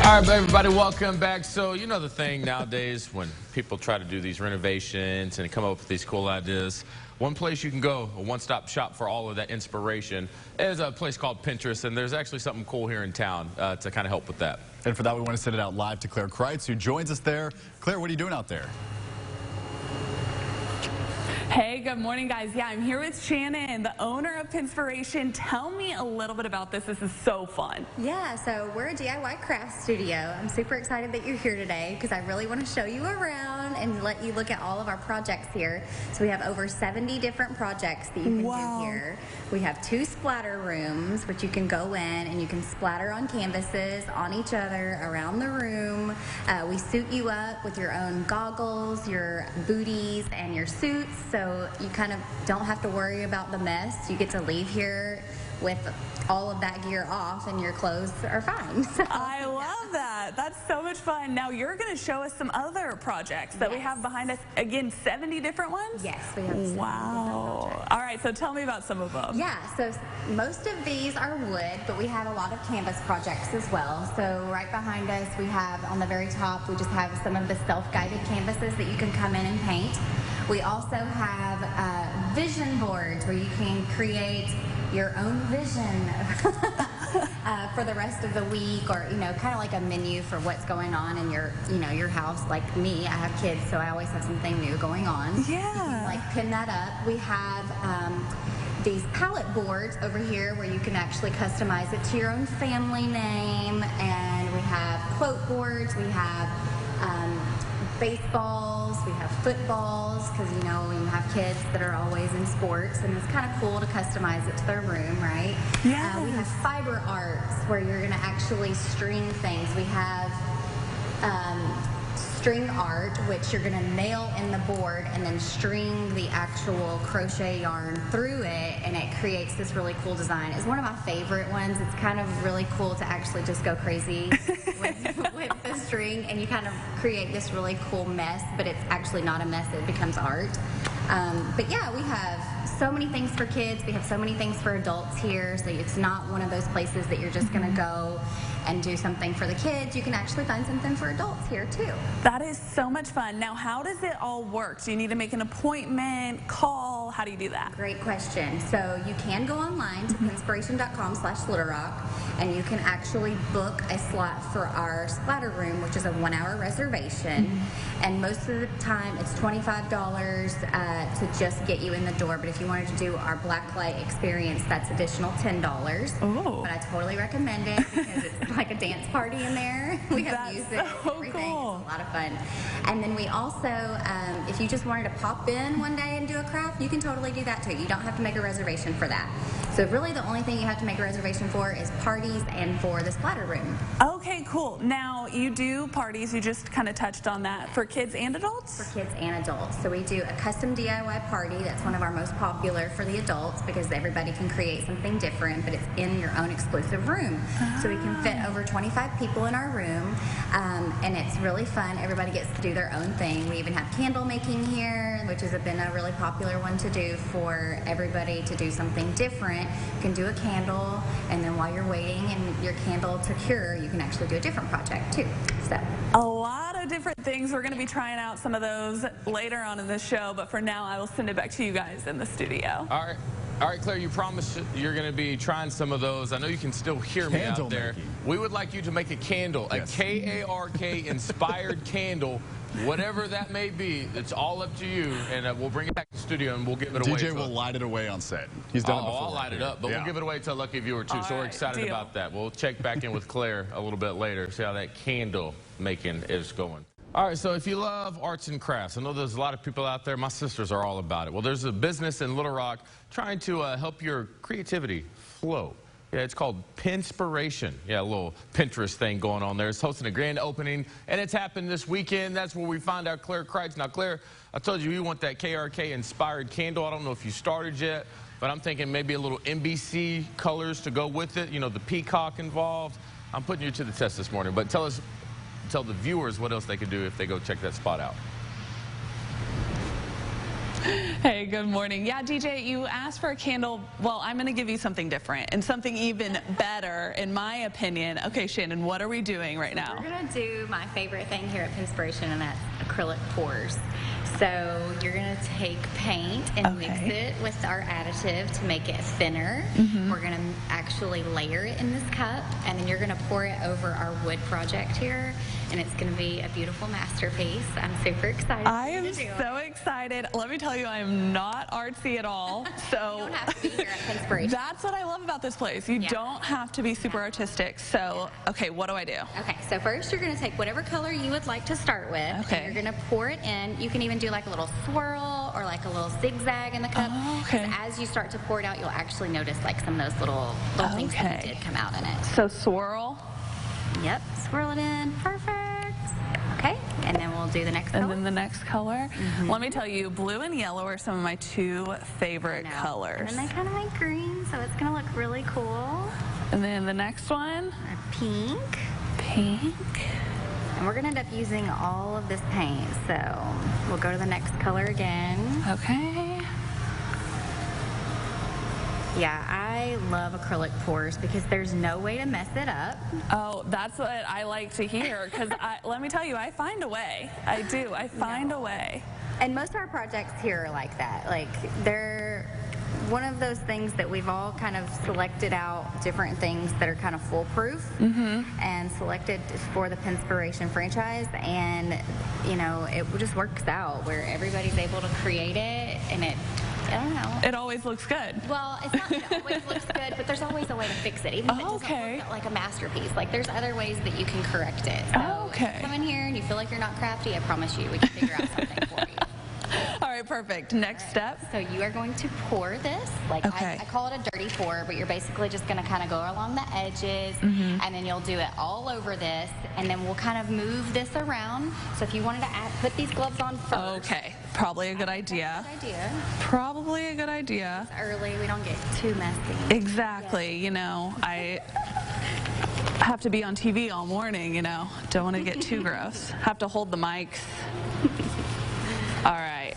All right, everybody, welcome back. So, you know the thing nowadays when people try to do these renovations and come up with these cool ideas, one place you can go, a one-stop shop for all of that inspiration, is a place called Pinterest, and there's actually something cool here in town to kind of help with that. And for that, we want to send it out live to Claire Kreitz, who joins us there. Claire, what are you doing out there? Hey, good morning, guys. Yeah, I'm here with Shannon, the owner of Pinspiration. Tell me a little bit about this. This is so fun. Yeah, so we're a DIY craft studio. I'm super excited that you're here today because I really want to show you around and let you look at all of our projects here. So we have over 70 different projects that you can do here. We have 2 splatter rooms, which you can go in and you can splatter on canvases, on each other, around the room. We suit you up with your own goggles, your booties, and your suits. So you kind of don't have to worry about the mess. You get to leave here with all of that gear off and your clothes are fine. So, I love that. That's so much fun. Now you're going to show us some other projects that we have behind us. Again, 70 different ones? Yes, we have 70 wow. different projects. All right, so tell me about some of them. Yeah, so most of these are wood, but we have a lot of canvas projects as well. So right behind us, we have on the very top, we just have some of the self-guided canvases that you can come in and paint. We also have vision boards where you can create your own vision for the rest of the week, or kind of like a menu for what's going on in your your house. Like me, I have kids, so I always have something new going on. Yeah. You can, like, pin that up. We have these palette boards over here where you can actually customize it to your own family name, and we have quote boards. We have baseballs, we have footballs, because we have kids that are always in sports, and it's kind of cool to customize it to their room, right? Yeah. We have fiber arts where you're going to actually string things. We have string art, which you're going to nail in the board and then string the actual crochet yarn through it, and it creates this really cool design. It's one of my favorite ones. It's kind of really cool to actually just go crazy with the string, and you kind of create this really cool mess, but it's actually not a mess. It becomes art. But yeah, we have so many things for kids. We have so many things for adults here, so it's not one of those places that you're just going to go and do something for the kids. You can actually find something for adults here too. That is so much fun. Now, how does it all work? Do you need to make an appointment, call? How do you do that? Great question. So you can go online to pinspiration.com/littlerock, and you can actually book a slot for our splatter room, which is a 1-hour reservation. And most of the time it's $25 to just get you in the door. But if you wanted to do our blacklight experience, that's additional $10. Oh. But I totally recommend it because it's like a dance party in there. We have music, so everything. cool. It's a lot of fun. And then we also, if you just wanted to pop in one day and do a craft, you can totally do that too. You don't have to make a reservation for that. So really the only thing you have to make a reservation for is parties and for the splatter room. Okay, cool. Now, you do parties. You just kind of touched on that. For kids and adults? For kids and adults. So we do a custom DIY party. That's one of our most popular for the adults because everybody can create something different, but it's in your own exclusive room. So we can fit over 25 people in our room, and it's really fun. Everybody gets to do their own thing. We even have candle making here, which has been a really popular one to do for everybody to do something different. You can do a candle, and then while you're waiting and your candle to cure, you can actually do a different project too. So a lot of different things. We're going to be trying out some of those later on in the show, but for now I will send it back to you guys in the studio. All right, Claire, you promised you're going to be trying some of those. I know you can still hear me out there. We would like you to make a candle, a KARK inspired candle, whatever that may be. It's all up to you, and we'll bring it back to the studio and we'll give it away. DJ will light it away on set. He's done it before. I'll light it up, but we'll give it away to a lucky viewer too. So we're excited about that. We'll check back in with Claire a little bit later, see how that candle making is going. All right, so if you love arts and crafts, I know there's a lot of people out there, my sisters are all about it. Well, there's a business in Little Rock trying to help your creativity flow. Yeah, it's called Pinspiration. Yeah, a little Pinterest thing going on there. It's hosting a grand opening, and it's happened this weekend. That's where we find out Claire Kreitz. Now, Claire, I told you want that KARK-inspired candle. I don't know if you started yet, but I'm thinking maybe a little NBC colors to go with it. You know, the peacock involved. I'm putting you to the test this morning, but tell the viewers what else they can do if they go check that spot out. Hey, good morning. Yeah, DJ, you asked for a candle. Well, I'm going to give you something different and something even better, in my opinion. Okay, Shannon, what are we doing right now? We're going to do my favorite thing here at Pinspiration, and that's acrylic pours. So you're going to take paint and mix it with our additive to make it thinner. We're going to actually layer it in this cup, and then you're going to pour it over our wood project here, and it's going to be a beautiful masterpiece. I'm super excited. I am so excited. Let me tell you, I am not artsy at all. So you don't have to be here at Pinspiration. That's what I love about this place. You don't have to be super artistic. So, okay, what do I do? Okay, so first you're going to take whatever color you would like to start with. Okay. And you're going to pour it in. You can even do like a little swirl or like a little zigzag in the cup. As you start to pour it out, you'll actually notice like some of those little things that did come out in it. So swirl. Yep, swirl it in. Perfect. Okay, and then we'll do the next color. And then the next color. Let me tell you, blue and yellow are some of my two favorite colors. And they kind of make green, so it's going to look really cool. And then the next one. Pink. Pink. And we're going to end up using all of this paint, so we'll go to the next color again. Okay. Yeah, I love acrylic pours because there's no way to mess it up. Oh, that's what I like to hear, because let me tell you, I find a way. I do. I find a way. And most of our projects here are like that. Like, they're one of those things that we've all kind of selected out different things that are kind of foolproof and selected for the Pinspiration franchise, and you know, it just works out where everybody's able to create it, and I don't know. It always looks good. Well, it's not that it always looks good, but there's always a way to fix it, even if it doesn't look like a masterpiece. Like, there's other ways that you can correct it. So if you come in here and you feel like you're not crafty, I promise you, we can figure out something for you. All right, perfect. Next step. So you are going to pour this. Like I call it a dirty pour, but you're basically just going to kind of go along the edges, and then you'll do it all over this, and then we'll kind of move this around. So if you wanted to put these gloves on first. Okay, probably a good idea. Probably a good idea. It's early, we don't get too messy. Exactly. You know, I have to be on TV all morning, you know. Don't want to get too gross. Have to hold the mics. All right.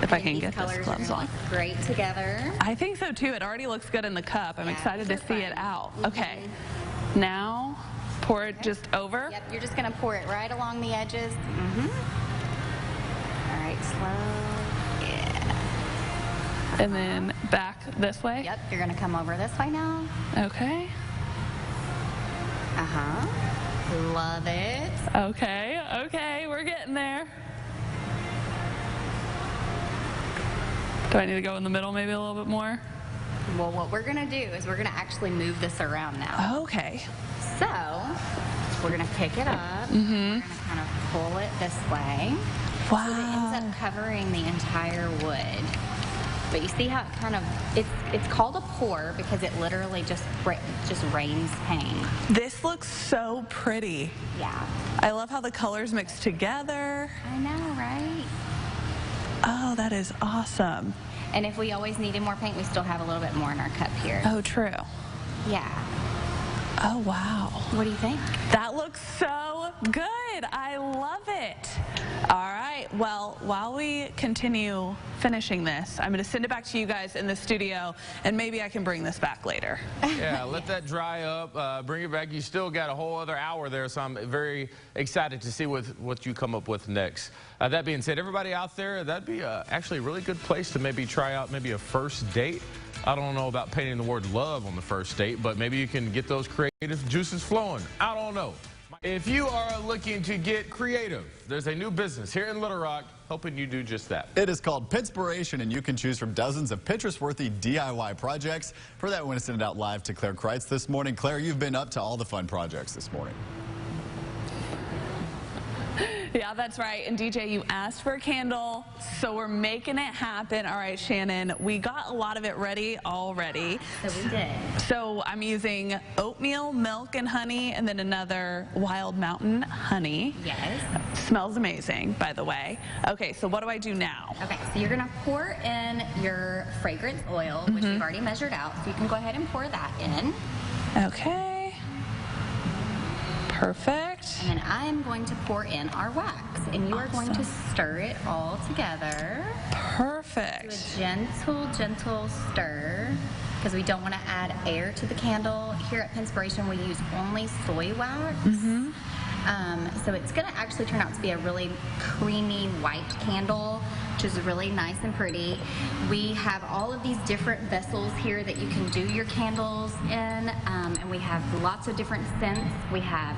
If I can get these gloves on. Great together. I think so too. It already looks good in the cup. I'm excited to see it out. Okay. Now, pour it just over. Yep, you're just going to pour it right along the edges. All right, slow. Yeah. And then back this way. Yep, you're going to come over this way now. Okay. Love it. Okay, okay, we're getting there. Do I need to go in the middle maybe a little bit more? Well, what we're going to do is we're going to actually move this around now. Okay. So, we're going to pick it up. We're going to kind of pull it this way. Wow. So it ends up covering the entire wood. But you see how it kind of, it's called a pour because it literally just rains paint. This looks so pretty. Yeah. I love how the colors mix together. I know, right? Oh, that is awesome. And if we always needed more paint, we still have a little bit more in our cup here. Oh, true. Yeah. Oh, wow. What do you think? That looks so good. I love it. All right. Well, while we continue finishing this, I'm going to send it back to you guys in the studio, and maybe I can bring this back later. Yeah, let that dry up. Bring it back. You still got a whole other hour there, so I'm very excited to see what you come up with next. That being said, everybody out there, that'd be actually a really good place to maybe try out maybe a first date. I don't know about painting the word love on the first date, but maybe you can get those creative juices flowing. I don't know. If you are looking to get creative, there's a new business here in Little Rock helping you do just that. It is called Pinspiration, and you can choose from dozens of Pinterest-worthy DIY projects. For that, we're going to send it out live to Claire Kreitz this morning. Claire, you've been up to all the fun projects this morning. Yeah, that's right. And DJ, you asked for a candle, so we're making it happen. All right, Shannon, we got a lot of it ready already. So we did. So I'm using oatmeal, milk, and honey, and then another Wild Mountain honey. Yes. Smells amazing, by the way. Okay, so what do I do now? Okay, so you're going to pour in your fragrance oil, which we've already measured out. So you can go ahead and pour that in. Okay. Perfect. And then I'm going to pour in our wax, and you are going to stir it all together. Perfect. Do a gentle, gentle stir, because we don't want to add air to the candle. Here at Pinspiration, we use only soy wax. So it's going to actually turn out to be a really creamy white candle, which is really nice and pretty. We have all of these different vessels here that you can do your candles in, and we have lots of different scents. We have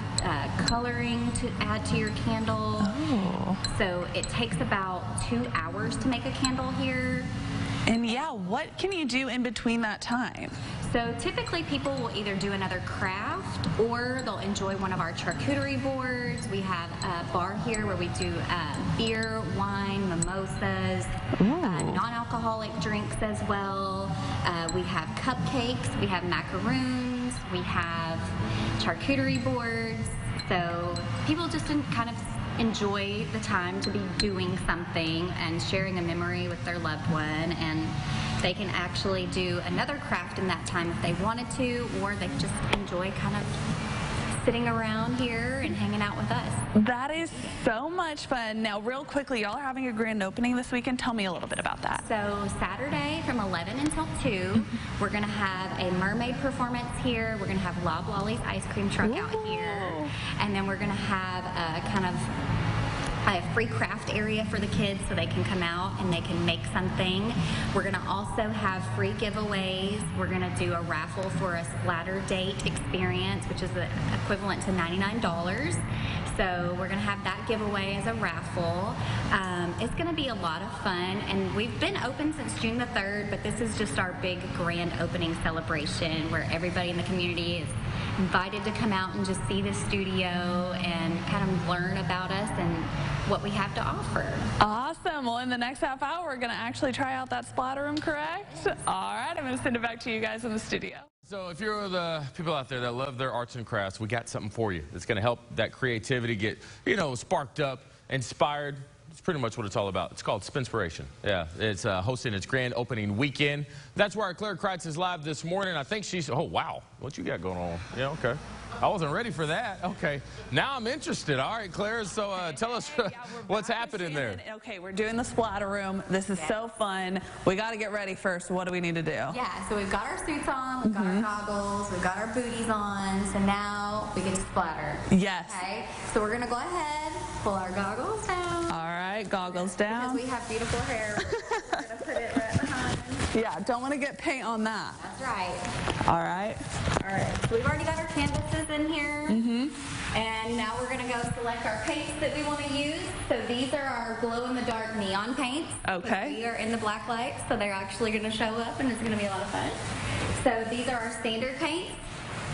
coloring to add to your candle. Oh. So it takes about 2 hours to make a candle here. And yeah, what can you do in between that time? So typically people will either do another craft or they'll enjoy one of our charcuterie boards. We have a bar here where we do beer, wine, mimosas, non-alcoholic drinks as well. We have cupcakes, we have macaroons, we have charcuterie boards. So people just kind of enjoy the time to be doing something and sharing a memory with their loved one, and they can actually do another craft in that time if they wanted to, or they just enjoy kind of sitting around here and hanging out with us. That is so much fun. Now, real quickly, y'all are having a grand opening this weekend. Tell me a little bit about that. So Saturday from 11 until 2, we're going to have a mermaid performance here. We're going to have Lob Lolly's ice cream truck out here. And then we're going to have a kind of a free craft area for the kids so they can come out and they can make something. We're going to also have free giveaways. We're going to do a raffle for a splatter date experience, which is the equivalent to $99. So we're going to have that giveaway as a raffle. It's going to be a lot of fun, and we've been open since June the 3rd, but this is just our big grand opening celebration where everybody in the community is invited to come out and just see the studio and kind of learn about us and what we have to offer. Awesome. Well, in the next half hour, we're going to actually try out that splatter room, correct? All right, I'm going to send it back to you guys in the studio. So if you're the people out there that love their arts and crafts, we got something for you. It's going to help that creativity get, sparked up, inspired. It's pretty much what it's all about. It's called Spinspiration. Yeah, it's hosting its grand opening weekend. That's where Claire Kreitz is live this morning. I think she's, oh, wow, what you got going on? Yeah, okay. I wasn't ready for that. Okay, now I'm interested. All right, Claire, so tell us what's happening there. Okay, we're doing the splatter room. This is so fun. We got to get ready first. What do we need to do? Yeah, so we've got our suits on, we've got our goggles, we've got our booties on, so now we get to splatter. Yes. Okay, so we're going to go ahead, pull our goggles down. All right, goggles down. Because we have beautiful hair, we're going to put it right behind. Yeah, don't want to get paint on that. That's right. All right. All right, so we've already got our canvases in here. And now we're going to go select our paints that we want to use. So these are our glow-in-the-dark neon paints. Okay. We are in the black lights, so they're actually going to show up, and it's going to be a lot of fun. So these are our standard paints.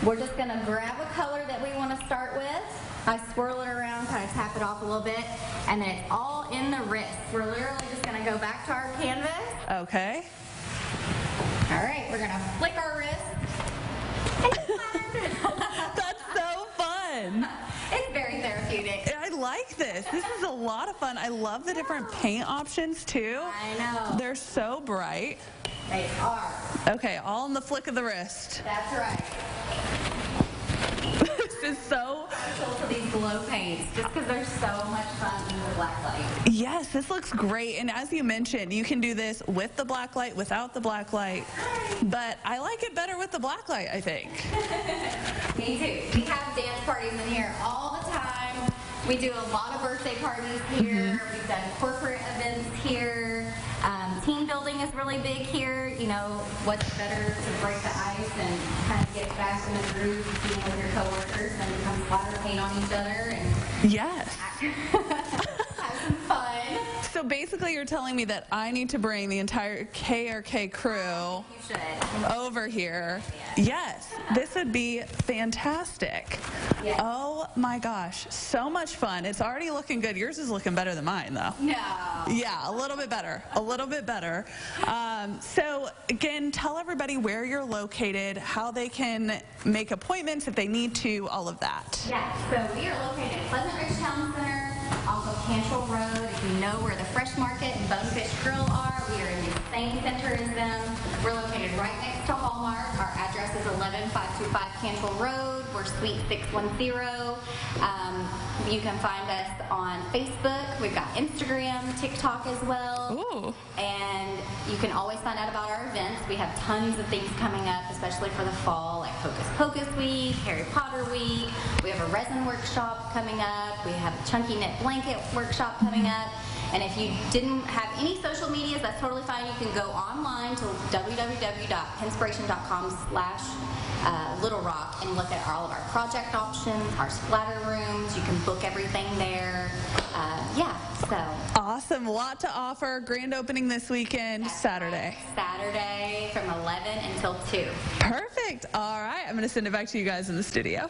We're just going to grab a color that we want to start with. I swirl it around, kind of tap it off a little bit, and then it's all in the wrist. We're literally just going to go back to our canvas. Okay. All right, we're going to flick our wrist. That's so fun. It's very therapeutic. I like this. This is a lot of fun. I love the different paint options, too. I know. They're so bright. They are. Okay, all in the flick of the wrist. That's right. This is so... To these glow paints, just because they're so much fun in the black light. Yes, this looks great. And as you mentioned, you can do this with the black light, without the black light. But I like it better with the black light, I think. Me too. We have dance parties in here all the time. We do a lot of birthday parties here. We've done corporate events here. Team building is really big here. You know, what's better to break the ice and kind of get back in the groove and being with your coworkers and kind of splatter paint on each other and Yes. have some fun. So basically you're telling me that I need to bring the entire KARK crew You should. over here. Yes, this would be fantastic. Yes. Oh my gosh, so much fun. It's already looking good. Yours is looking better than mine, though. No. Yeah, a little bit better. A little bit better. So again, tell everybody where you're located, how they can make appointments if they need to, all of that. Yeah, so we are located at Pleasant Ridge Town Center off of Cantrell Road. If you know where the Fresh Market and Bonefish Grill are, we are in the same center as them. We're located right next to Hallmark. Our address is 11525 Cantrell Road. We're Suite 610. You can find us on Facebook. We've got Instagram, TikTok as well. Ooh. And you can always find out about our events. We have tons of things coming up, especially for the fall, like Hocus Pocus Week, Harry Potter Week. We have a resin workshop coming up. We have a chunky knit blanket workshop coming up. And if you didn't have any social medias, that's totally fine. You can go online to www.pinspiration.com/Little Rock and look at all of our project options, our splatter rooms. You can book everything there. So. Awesome. A lot to offer. Grand opening this weekend, Saturday. Saturday from 11 until 2. Perfect. All right. I'm going to send it back to you guys in the studio.